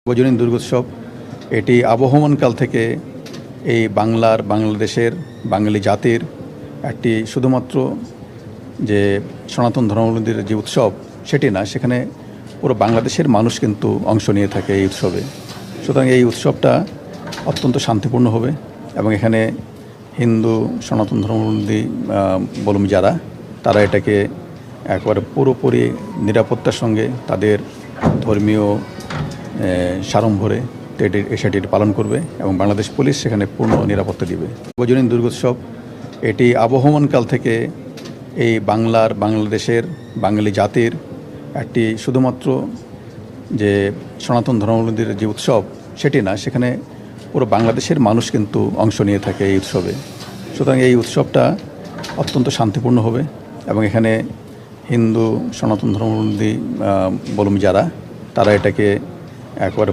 সর্বজনীন দুর্গোৎসব এটি আবহমানকাল থেকে এই বাংলাদেশের বাঙালি জাতির একটি শুধুমাত্র যে সনাতন ধর্মাবলম্বীদের যে উৎসব সেটি না, সেখানে পুরো বাংলাদেশের মানুষ কিন্তু অংশ নিয়ে থাকে এই উৎসবে। সুতরাং এই উৎসবটা অত্যন্ত শান্তিপূর্ণ হবে এবং এখানে হিন্দু সনাতন ধর্মাবলম্বী যারা তারা এটাকে একবারে পুরোপুরি নিরাপত্তার সঙ্গে তাদের ধর্মীয় সাড়ম্বরে সেটি পালন করবে এবং বাংলাদেশ পুলিশ সেখানে পূর্ণ নিরাপত্তা দিবে। সর্বজনীন দুর্গোৎসব এটি আবহমানকাল থেকে এই বাংলাদেশের বাঙালি জাতির একটি শুধুমাত্র যে সনাতন ধর্মাবলম্বীদের যে উৎসব সেটি না, সেখানে পুরো বাংলাদেশের মানুষ কিন্তু অংশ নিয়ে থাকে এই উৎসবে। সুতরাং এই উৎসবটা অত্যন্ত শান্তিপূর্ণ হবে এবং এখানে হিন্দু সনাতন ধর্মাবলম্বী যারা তারা এটাকে একবারে